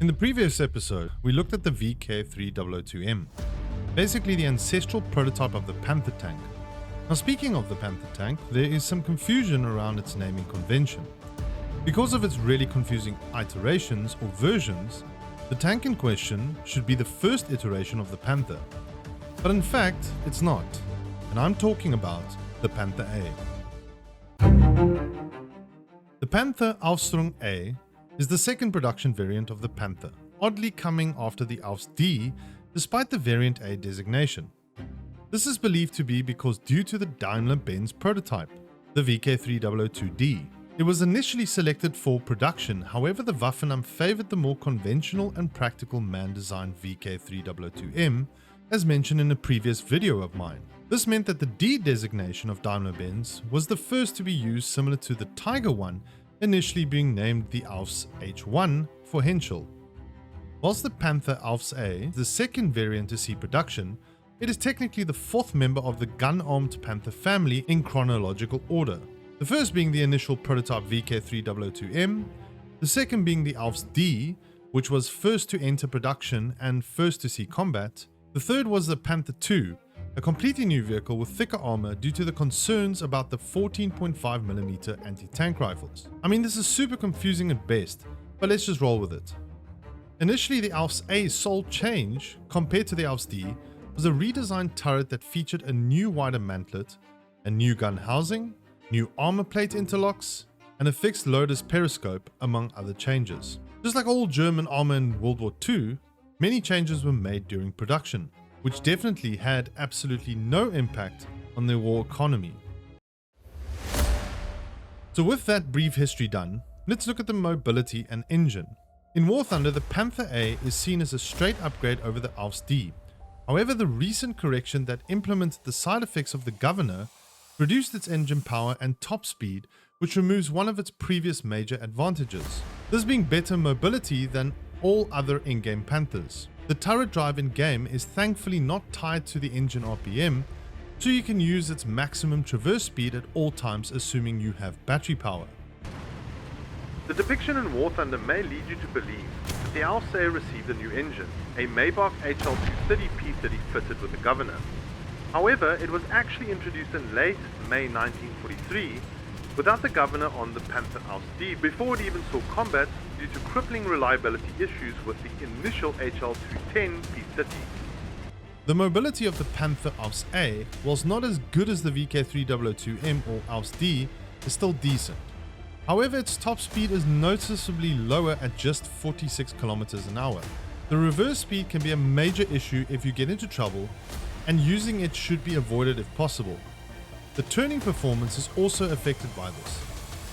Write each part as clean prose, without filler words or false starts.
In the previous episode, we looked at the VK3002M, basically the ancestral prototype of the Panther tank. Now speaking of the Panther tank, there is some confusion around its naming convention. Because of its really confusing iterations or versions, the tank in question should be the first iteration of the Panther. But in fact, it's not, and I'm talking about the Panther A. The Panther Ausf A is the second production variant of the Panther, oddly coming after the Ausf D despite the variant A designation. This is believed to be because due to the Daimler-Benz prototype, the VK3002D. It was initially selected for production, however the Waffenamt favored the more conventional and practical man-designed VK3002M, as mentioned in a previous video of mine. This meant that the D designation of Daimler-Benz was the first to be used, similar to the Tiger one, initially being named the Ausf H1 for Henschel. Whilst the Panther Ausf A is the second variant to see production, it is technically the fourth member of the gun-armed Panther family in chronological order. The first being the initial prototype VK3002M, the second being the Ausf D, which was first to enter production and first to see combat. The third was the Panther II, a completely new vehicle with thicker armor due to the concerns about the 14.5mm anti-tank rifles. I mean, this is super confusing at best, but let's just roll with it. Initially, the Ausf A's sole change, compared to the Ausf D, was a redesigned turret that featured a new wider mantlet, a new gun housing, new armor plate interlocks, and a fixed loader's periscope, among other changes. Just like all German armor in World War II, many changes were made during production, which definitely had absolutely no impact on the war economy. So with that brief history done, let's look at the mobility and engine. In War Thunder, the Panther A is seen as a straight upgrade over the Ausf D. However, the recent correction that implemented the side effects of the Governor reduced its engine power and top speed, which removes one of its previous major advantages, this being better mobility than all other in-game Panthers. The turret drive in-game is thankfully not tied to the engine RPM, so you can use its maximum traverse speed at all times, assuming you have battery power. The depiction in War Thunder may lead you to believe that the Ausf A received a new engine, a Maybach HL230P30 fitted with the Governor. However, it was actually introduced in late May 1943 without the Governor on the Panther Ausf D before it even saw combat due to crippling reliability issues with the initial HL210P30. The mobility of the Panther Ausf A, whilst not as good as the VK3002M or Ausf D, is still decent. However, its top speed is noticeably lower at just 46 km an hour. The reverse speed can be a major issue if you get into trouble, and using it should be avoided if possible. The turning performance is also affected by this.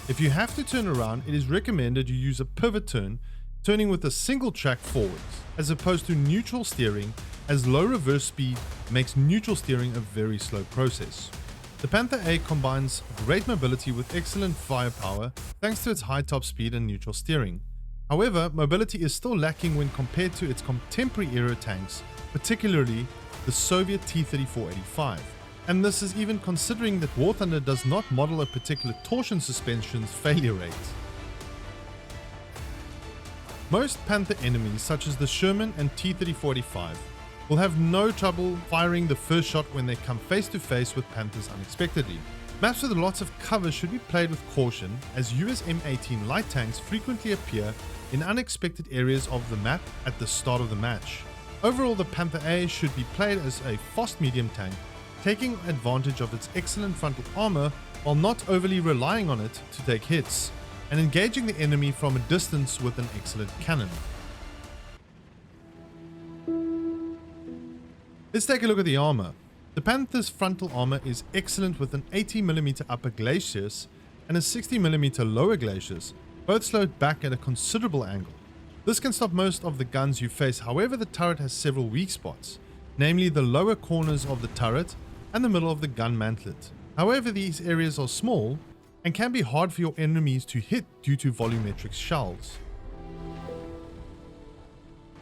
If you have to turn around, it is recommended you use a pivot turn, turning with a single track forwards, as opposed to neutral steering, as low reverse speed makes neutral steering a very slow process. The Panther A combines great mobility with excellent firepower thanks to its high top speed and neutral steering. However, mobility is still lacking when compared to its contemporary era tanks, particularly the Soviet T-34-85. And this is even considering that War Thunder does not model a particular torsion suspension's failure rate. Most Panther enemies, such as the Sherman and T-34-85, will have no trouble firing the first shot when they come face to face with Panthers unexpectedly. Maps with lots of cover should be played with caution, as US M18 light tanks frequently appear in unexpected areas of the map at the start of the match. Overall, the Panther A should be played as a fast medium tank, taking advantage of its excellent frontal armor while not overly relying on it to take hits, and engaging the enemy from a distance with an excellent cannon. Let's take a look at the armor. The Panther's frontal armor is excellent with an 80mm upper glacis and a 60mm lower glacis, both slowed back at a considerable angle. This can stop most of the guns you face, however the turret has several weak spots, namely the lower corners of the turret and the middle of the gun mantlet. However, these areas are small and can be hard for your enemies to hit due to volumetric shells.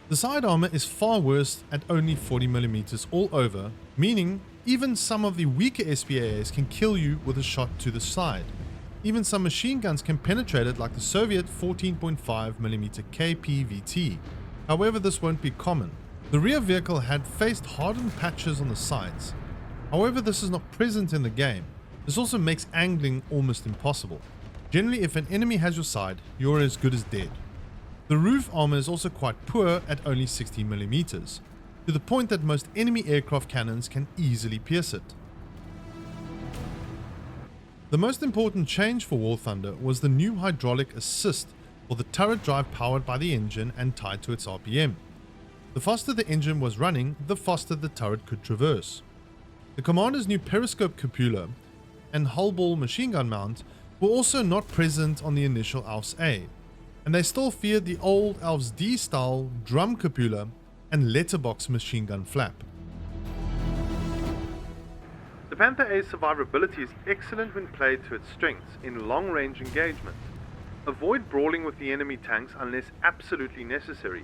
The side armor is far worse at only 40mm all over, meaning even some of the weaker SPAAs can kill you with a shot to the side. Even some machine guns can penetrate it, like the Soviet 14.5mm KPVT. However, this won't be common. The rear vehicle had faced hardened patches on the sides. However, this is not present in the game. This also makes angling almost impossible. Generally, if an enemy has your side, you're as good as dead. The roof armor is also quite poor at only 60mm, to the point that most enemy aircraft cannons can easily pierce it. The most important change for War Thunder was the new hydraulic assist for the turret drive powered by the engine and tied to its RPM. The faster the engine was running, the faster the turret could traverse. The commander's new periscope cupola and hull ball machine gun mount were also not present on the initial Ausf A, and they still feared the old Ausf D style drum cupola and letterbox machine gun flap. The Panther A's survivability is excellent when played to its strengths in long-range engagement. Avoid brawling with the enemy tanks unless absolutely necessary.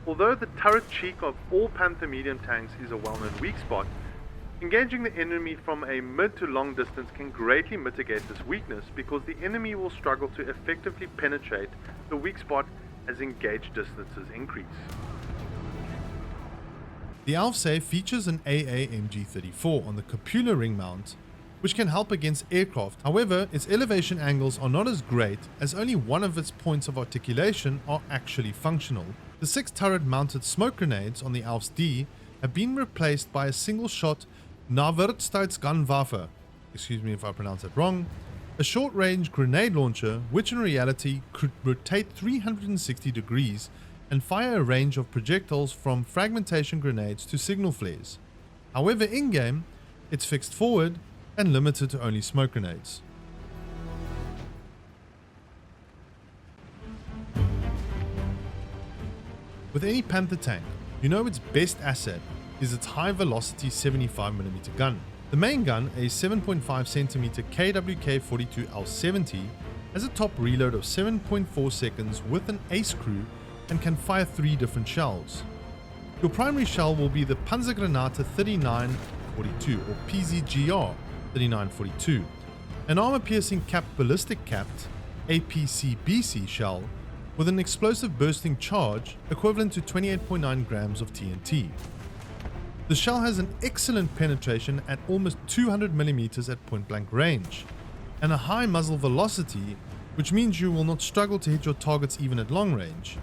Although the turret cheek of all Panther medium tanks is a well-known weak spot, engaging the enemy from a mid to long distance can greatly mitigate this weakness because the enemy will struggle to effectively penetrate the weak spot as engage distances increase. The Ausf A features an AA MG34 on the cupola ring mount, which can help against aircraft. However, its elevation angles are not as great as only one of its points of articulation are actually functional. The 6 turret mounted smoke grenades on the Ausf D have been replaced by a single shot Navertsteitsgunwaffe, excuse me if I pronounce that wrong, a short range grenade launcher which in reality could rotate 360 degrees and fire a range of projectiles from fragmentation grenades to signal flares. However, in-game, it's fixed forward and limited to only smoke grenades. With any Panther tank, you know its best asset is its high velocity 75mm gun. The main gun, a 7.5cm KWK-42 L70, has a top reload of 7.4 seconds with an ace crew and can fire 3 different shells. Your primary shell will be the Panzergranate 3942 or PZGR 3942, an armor-piercing capped ballistic capped APC-BC shell with an explosive bursting charge equivalent to 28.9 grams of TNT. The shell has an excellent penetration at almost 200mm at point-blank range, and a high muzzle velocity, which means you will not struggle to hit your targets even at long range.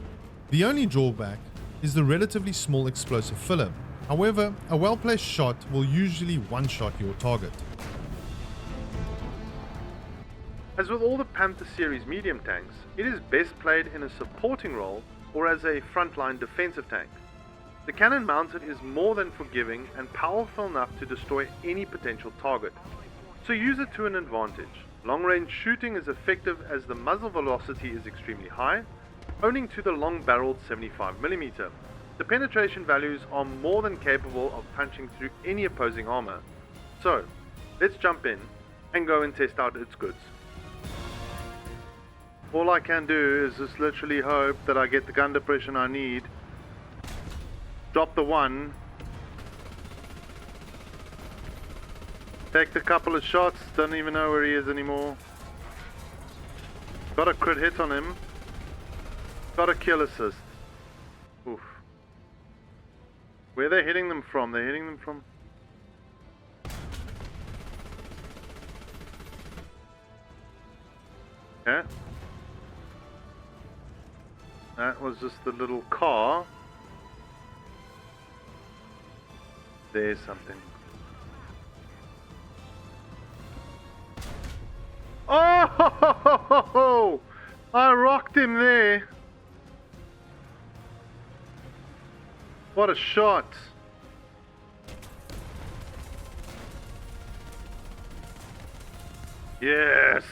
The only drawback is the relatively small explosive filler. However, a well-placed shot will usually one-shot your target. As with all the Panther series medium tanks, it is best played in a supporting role or as a frontline defensive tank. The cannon mounted is more than forgiving and powerful enough to destroy any potential target, so use it to an advantage. Long-range shooting is effective as the muzzle velocity is extremely high, owing to the long-barreled 75mm. The penetration values are more than capable of punching through any opposing armor. So, let's jump in and go and test out its goods. All I can do is just literally hope that I get the gun depression I need. Drop the one. Take a couple of shots, don't even know where he is anymore. Got a crit hit on him. Got a kill assist. Oof. Where are they hitting them from? They're hitting them from... Yeah. That was just the little car. There's something. Oh! I rocked him there. What a shot. Yes.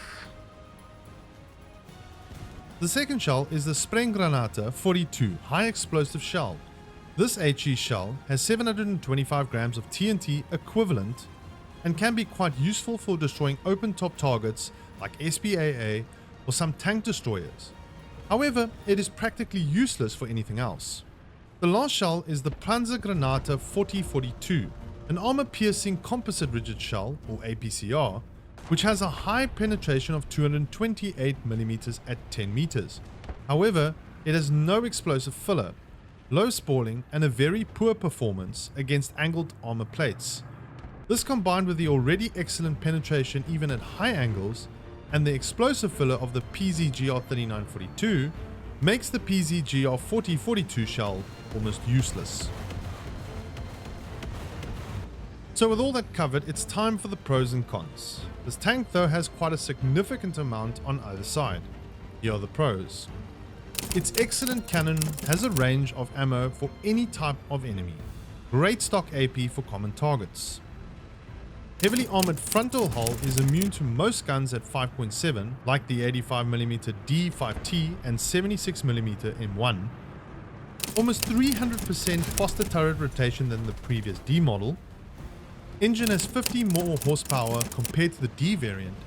The second shell is the Sprenggranate 42 high explosive shell. This HE shell has 725 grams of TNT equivalent and can be quite useful for destroying open top targets like SPAA or some tank destroyers. However, it is practically useless for anything else. The last shell is the Panzergranate 4042, an armor-piercing composite rigid shell or APCR, which has a high penetration of 228mm at 10 meters. However, it has no explosive filler, low spalling, and a very poor performance against angled armor plates. This combined with the already excellent penetration even at high angles and the explosive filler of the PZGR3942 makes the PZGR4042 shell almost useless. So with all that covered, it's time for the pros and cons. This tank though has quite a significant amount on either side. Here are the pros. Its excellent cannon has a range of ammo for any type of enemy. Great stock AP for common targets. Heavily armored frontal hull is immune to most guns at 5.7 like the 85mm D5T and 76mm M1. Almost 300% faster turret rotation than the previous D model. Engine has 50 more horsepower compared to the D variant,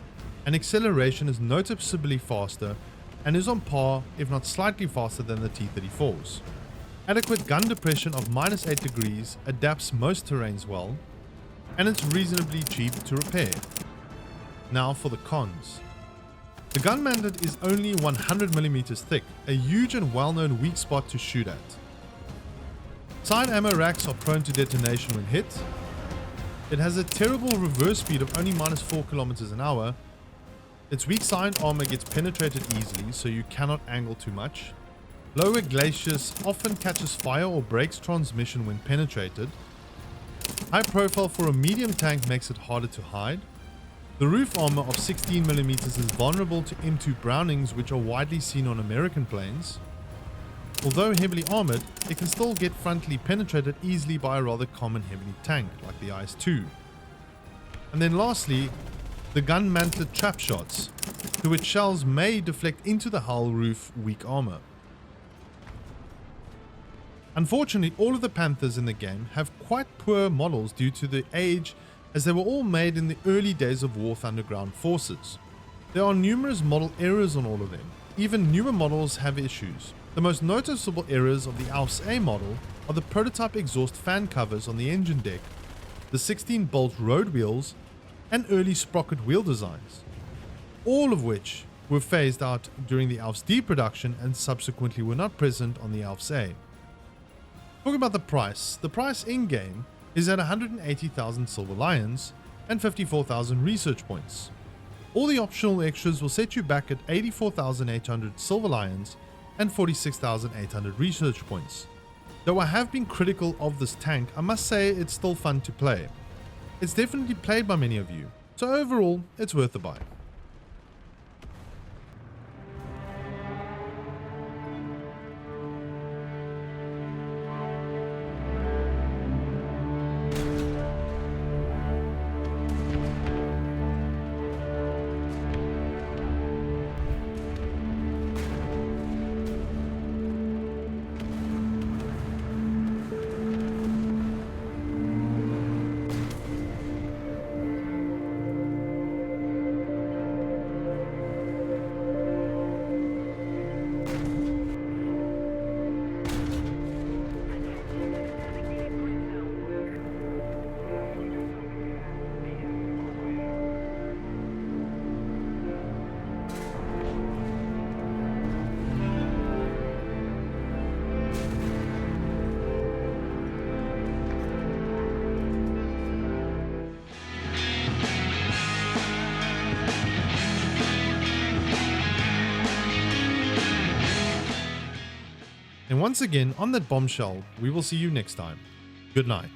and acceleration is noticeably faster and is on par, if not slightly faster than the T-34s. Adequate gun depression of -8 degrees adapts most terrains well, and it's reasonably cheap to repair. Now for the cons. The gun manlet is only 100mm thick, a huge and well-known weak spot to shoot at. Side ammo racks are prone to detonation when hit. It has a terrible reverse speed of only -4 km/h. Its weak side armor gets penetrated easily, so you cannot angle too much. Lower glacis often catches fire or breaks transmission when penetrated. High profile for a medium tank makes it harder to hide. The roof armor of 16mm is vulnerable to M2 Brownings, which are widely seen on American planes. Although heavily armored, it can still get frontally penetrated easily by a rather common heavy tank like the IS-2. And then lastly, the gun mantlet trap shots, to which shells may deflect into the hull roof weak armor. Unfortunately, all of the Panthers in the game have quite poor models due to the age, as they were all made in the early days of War Thunder ground forces. There are numerous model errors on all of them. Even newer models have issues. The most noticeable errors of the Ausf A model are the prototype exhaust fan covers on the engine deck, the 16-bolt road wheels, and early sprocket wheel designs, all of which were phased out during the Ausf D production and subsequently were not present on the Ausf A. Talking about the price in-game is at 180,000 Silver Lions and 54,000 research points. All the optional extras will set you back at 84,800 Silver Lions and 46,800 research points. Though I have been critical of this tank, I must say it's still fun to play. It's definitely played by many of you, so overall it's worth a buy. And once again, on that bombshell, we will see you next time. Good night.